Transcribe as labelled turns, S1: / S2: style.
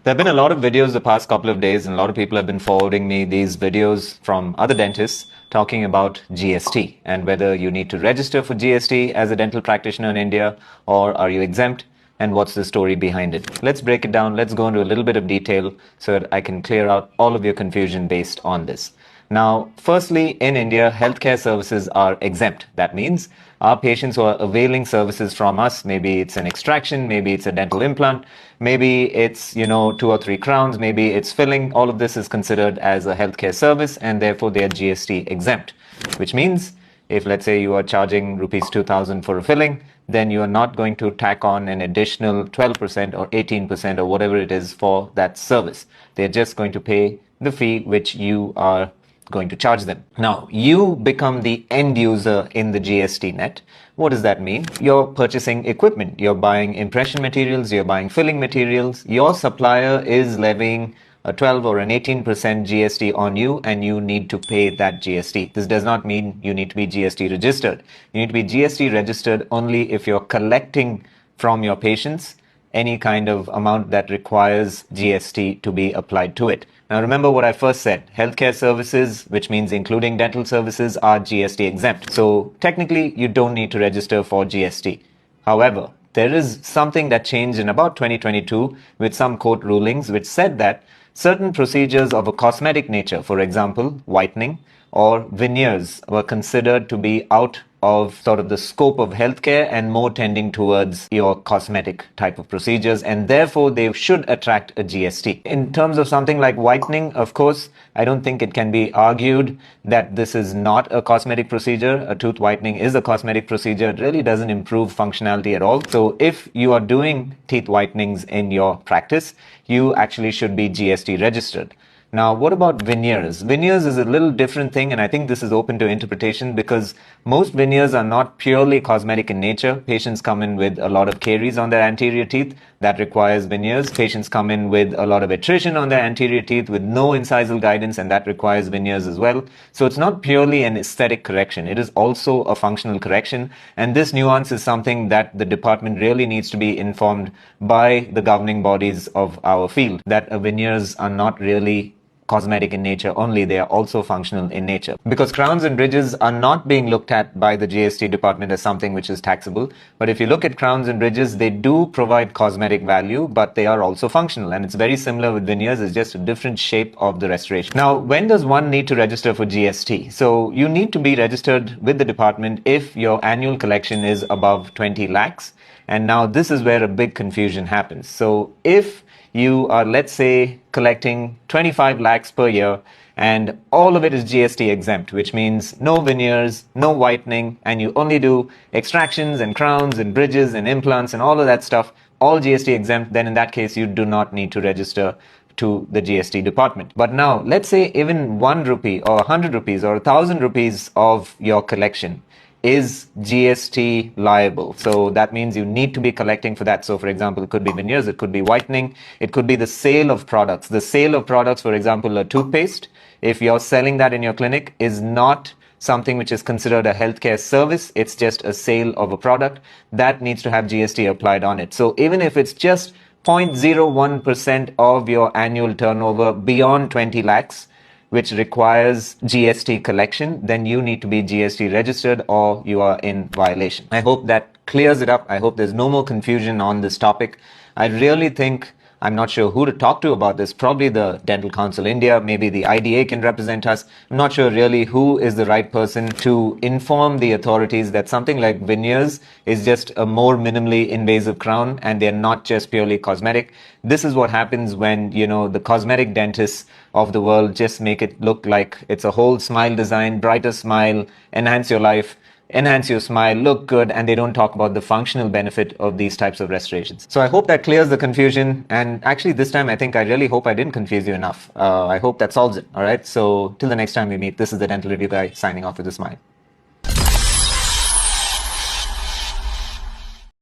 S1: There have been a lot of videos the past couple of days, and a lot of people have been forwarding me these videos from other dentists talking about GST and whether you need to register for GST as a dental practitioner in India, or are you exempt, and what's the story behind it. Let's break it down. Let's go into a little bit of detail so that I can clear out all of your confusion based on this. Now, firstly, in India, healthcare services are exempt. That means our patients who are availing services from us, maybe it's an extraction, maybe it's a dental implant, maybe it's, 2 or 3 crowns, maybe it's filling, all of this is considered as a healthcare service and therefore they are GST exempt, which means if let's say you are charging rupees 2000 for a filling, then you are not going to tack on an additional 12% or 18% or whatever it is for that service. They're just going to pay the fee which you are going to charge them. Now, you become the end user in the GST net. What does that mean? You're purchasing equipment, you're buying impression materials, you're buying filling materials. Your supplier is levying a 12 or an 18% GST on you, and you need to pay that GST. This does not mean you need to be GST registered. You need to be GST registered only if you're collecting from your patients any kind of amount that requires GST to be applied to it. Now remember what I first said, healthcare services, which means including dental services, are GST exempt. So technically you don't need to register for GST. However, there is something that changed in about 2022 with some court rulings which said that certain procedures of a cosmetic nature, for example, whitening or veneers, were considered to be out of sort of the scope of healthcare and more tending towards your cosmetic type of procedures, and therefore they should attract a GST. In terms of something like whitening, of course, I don't think it can be argued that this is not a cosmetic procedure. A tooth whitening is a cosmetic procedure. It really doesn't improve functionality at all. So if you are doing teeth whitenings in your practice, you actually should be GST registered. Now, what about veneers? Veneers is a little different thing, and I think this is open to interpretation because most veneers are not purely cosmetic in nature. Patients come in with a lot of caries on their anterior teeth. That requires veneers. Patients come in with a lot of attrition on their anterior teeth with no incisal guidance, and that requires veneers as well. So it's not purely an aesthetic correction. It is also a functional correction, and this nuance is something that the department really needs to be informed by the governing bodies of our field, that veneers are not really cosmetic in nature only, they are also functional in nature. Because crowns and bridges are not being looked at by the GST department as something which is taxable. But if you look at crowns and bridges, they do provide cosmetic value, but they are also functional. And it's very similar with veneers, it's just a different shape of the restoration. Now, when does one need to register for GST? So you need to be registered with the department if your annual collection is above 20 lakhs. And now this is where a big confusion happens. So if you are, let's say, collecting 25 lakhs per year and all of it is GST exempt, which means no veneers, no whitening, and you only do extractions and crowns and bridges and implants and all of that stuff, all GST exempt, then in that case you do not need to register to the GST department. But now, let's say even 1 rupee or 100 rupees or 1,000 rupees of your collection is GST liable. So that means you need to be collecting for that. So for example, it could be veneers, it could be whitening, it could be the sale of products. The sale of products, for example, a toothpaste, if you're selling that in your clinic, is not something which is considered a healthcare service. It's just a sale of a product that needs to have GST applied on it. So even if it's just 0.01% of your annual turnover beyond 20 lakhs, which requires GST collection, then you need to be GST registered or you are in violation. I hope that clears it up. I hope there's no more confusion on this topic. I really think, I'm not sure who to talk to about this, probably the Dental Council India, maybe the IDA can represent us. I'm not sure really who is the right person to inform the authorities that something like veneers is just a more minimally invasive crown and they're not just purely cosmetic. This is what happens when, the cosmetic dentists of the world just make it look like it's a whole smile design, brighter smile, enhance your life, enhance your smile, look good, and they don't talk about the functional benefit of these types of restorations. So I hope that clears the confusion. And actually this time, I think I really hope I didn't confuse you enough. I hope that solves it. All right. So till the next time we meet, this is the Dental Review Guy signing off with a smile.